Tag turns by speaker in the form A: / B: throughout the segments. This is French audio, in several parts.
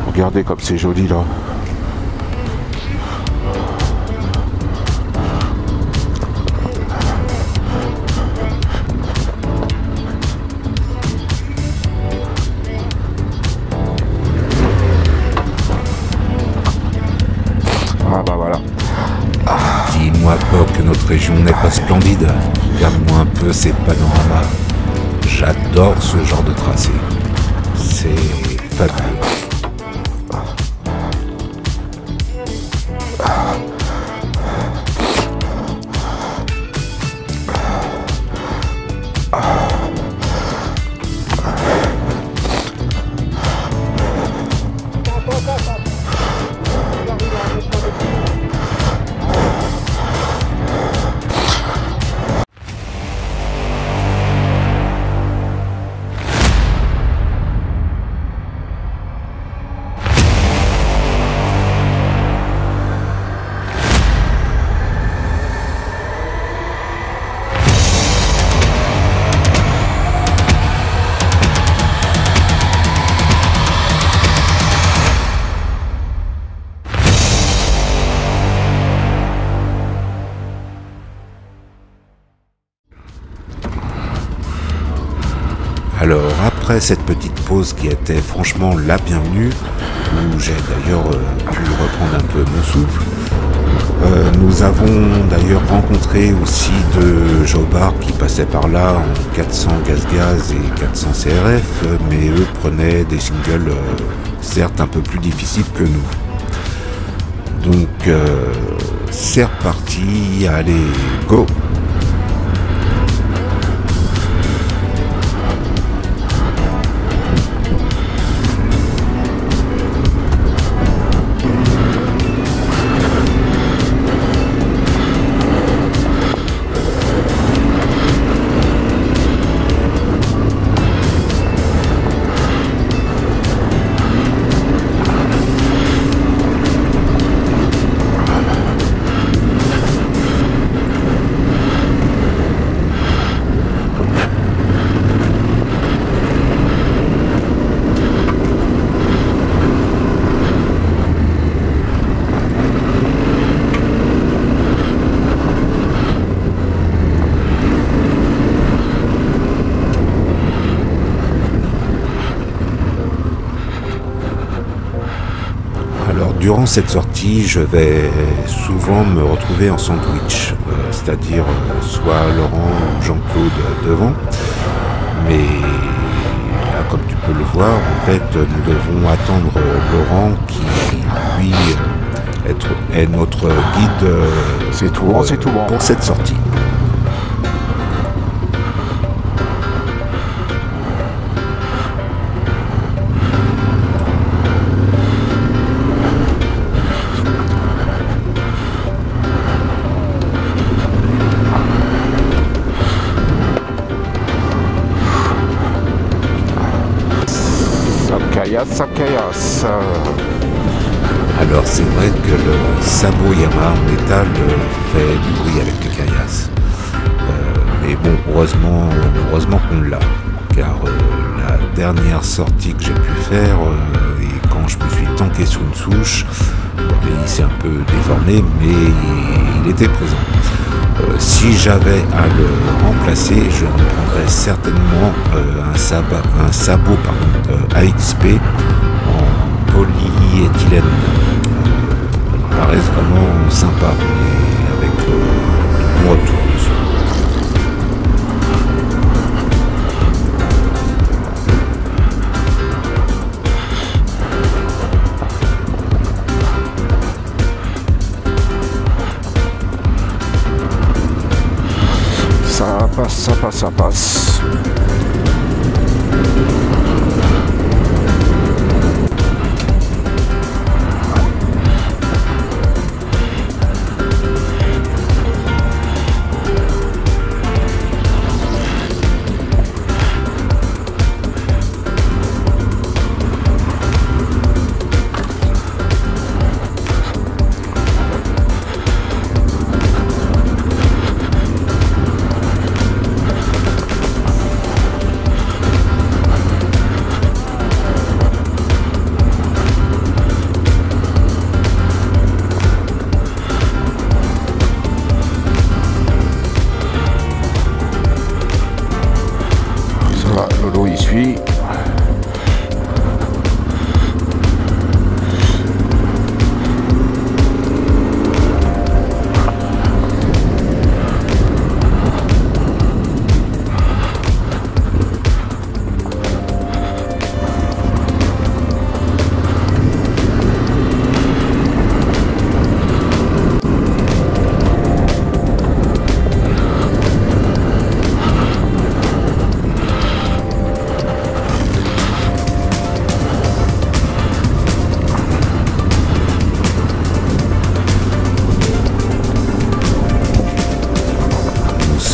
A: Regardez comme c'est joli là. Ah bah voilà.
B: Dis-moi pas que notre région n'est pas splendide. Regarde-moi un peu ces panoramas. J'adore ce genre de tracé. C'est fabuleux. Alors après cette petite pause qui était franchement la bienvenue, où j'ai d'ailleurs pu reprendre un peu mon souffle, nous avons d'ailleurs rencontré aussi deux jobards qui passaient par là en 400 gaz et 400 CRF, mais eux prenaient des singles certes un peu plus difficiles que nous. Donc c'est reparti, allez, go! Durant cette sortie, je vais souvent me retrouver en sandwich, c'est-à-dire soit Laurent ou Jean-Claude devant, mais là, comme tu peux le voir, en fait, nous devons attendre Laurent qui, lui, est notre guide
A: c'est tout bon, c'est tout bon
B: pour cette sortie.
A: Ça caillasse.
B: Alors c'est vrai que le sabot Yamaha en métal fait du bruit avec les caillasses. Mais bon, heureusement qu'on l'a. Car la dernière sortie que j'ai pu faire, et quand je me suis tanké sous une souche, il s'est un peu déformé, mais il était présent. Si j'avais à le remplacer, je me prendrais certainement un sabot AXP en polyéthylène. Il paraît vraiment sympa et avec de bons retours dessus.
A: Ça passe.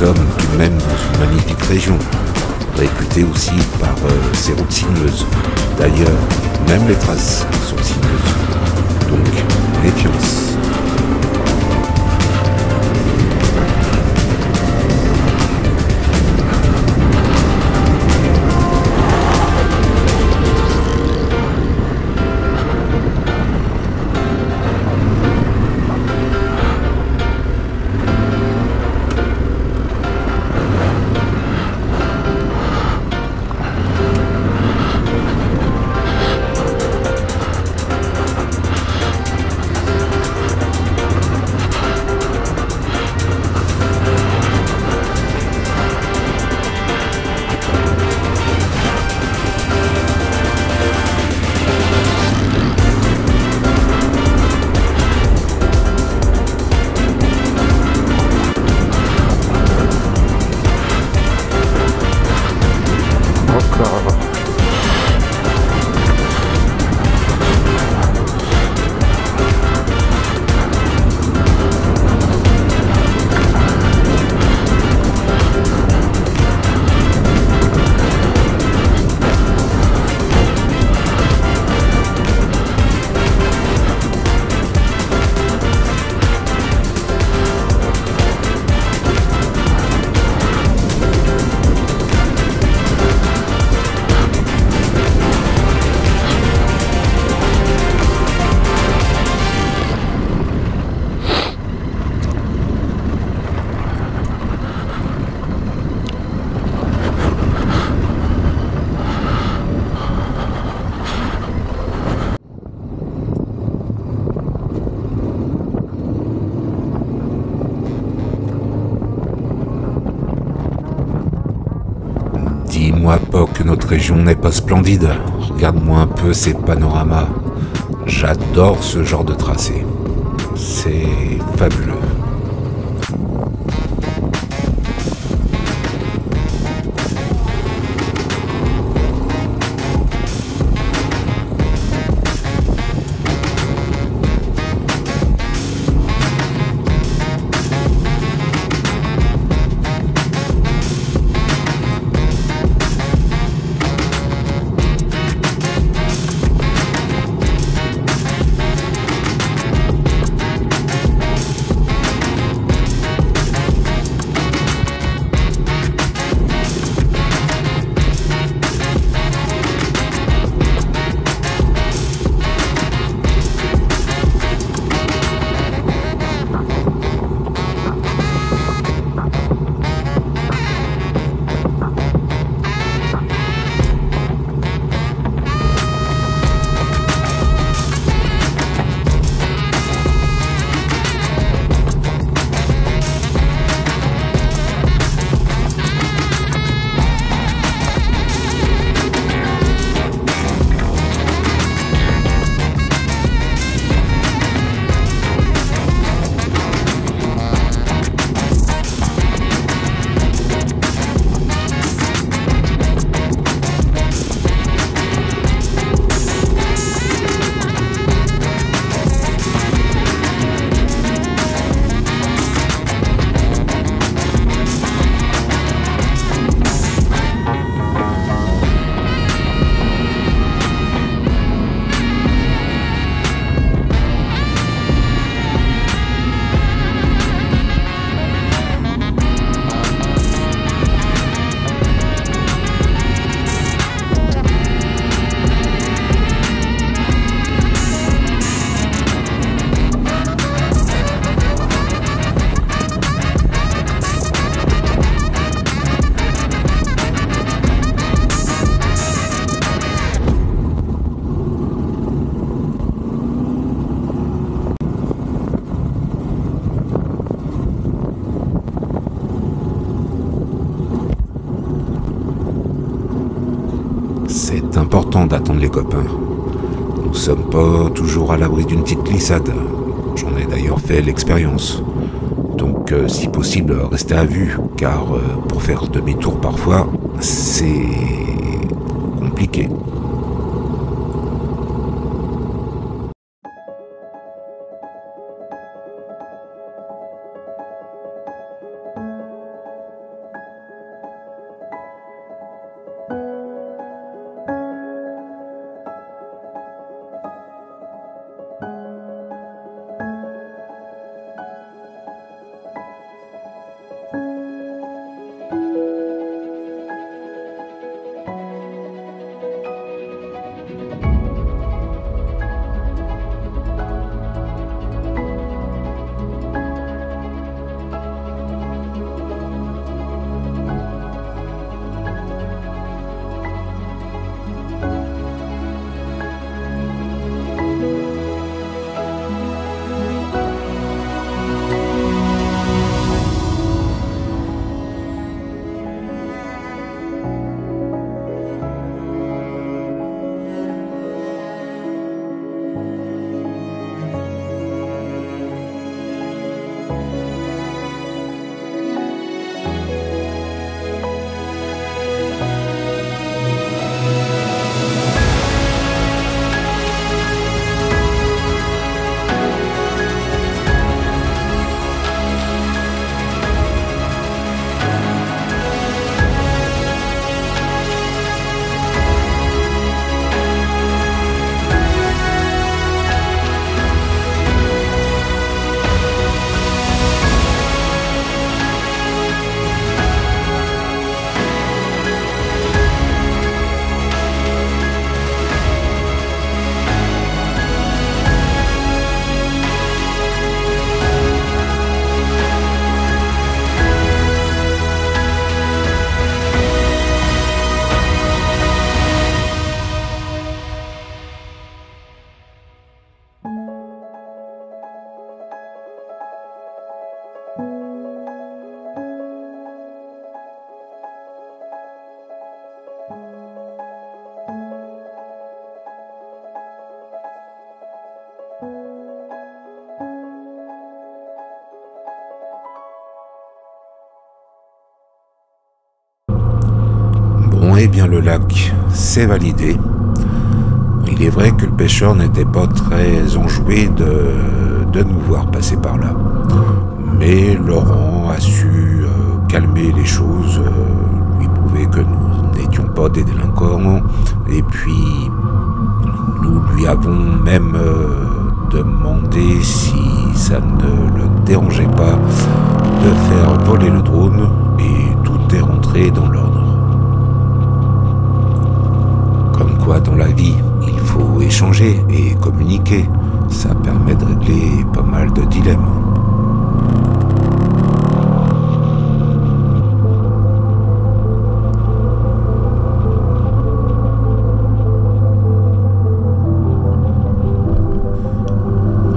B: sommes tout de même dans une magnifique région, réputée aussi par ses routes sinueuses. D'ailleurs, même les traces sont sinueuses. Donc, méfiance. Dis-moi pas que notre région n'est pas splendide. Regarde-moi un peu ces panoramas. J'adore ce genre de tracé. C'est fabuleux. C'est important d'attendre les copains. Nous sommes pas toujours à l'abri d'une petite glissade. J'en ai d'ailleurs fait l'expérience. Donc, si possible, restez à vue, car pour faire demi-tour parfois, c'est compliqué. Bon, eh bien le lac, c'est validé. Il est vrai que le pêcheur n'était pas très enjoué de nous voir passer par là. Mais Laurent a su calmer les choses, lui prouver que nous n'étions pas des délinquants. Et puis, nous lui avons même demandé si ça ne le dérangeait pas de faire voler le drone. Et tout est rentré dans l'ordre. Comme quoi, dans la vie, il faut échanger et communiquer. Ça permet de régler pas mal de dilemmes.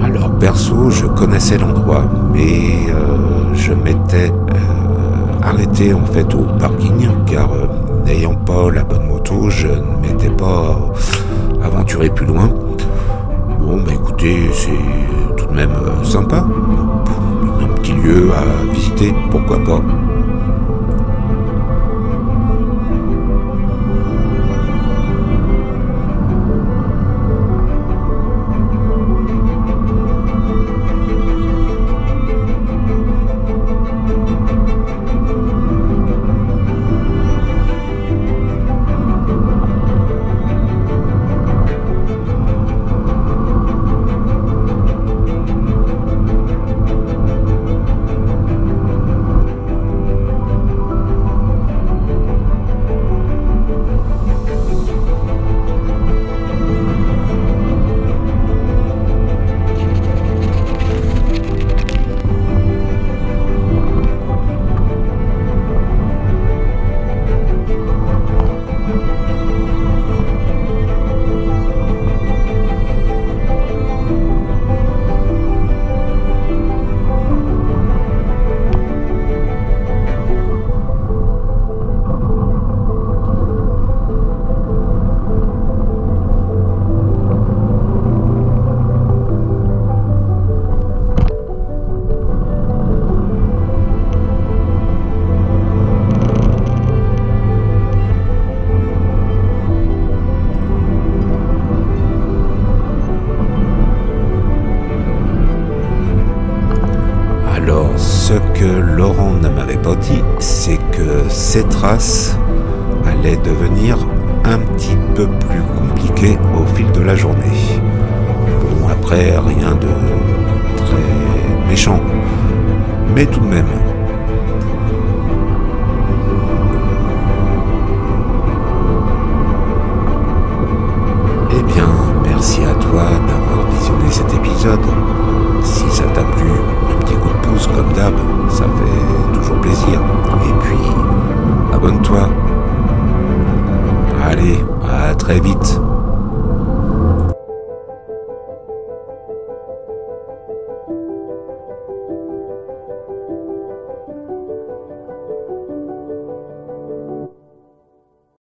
B: Alors perso, je connaissais l'endroit, mais je m'étais arrêté en fait au parking, car n'ayant pas la bonne moto, je ne m'étais pas aventuré plus loin. Bon, bah écoutez, c'est tout de même sympa. Un petit lieu à visiter, pourquoi pas. Ce que Laurent ne m'avait pas dit, c'est que ces traces allaient devenir un petit peu plus compliquées au fil de la journée. Bon, après, rien de très méchant, mais tout de même. Eh bien, merci à toi d'avoir visionné cet épisode. Si ça t'a plu, un petit coup de pouce comme d'hab, ça fait toujours plaisir. Et puis, abonne-toi. Allez, à très vite.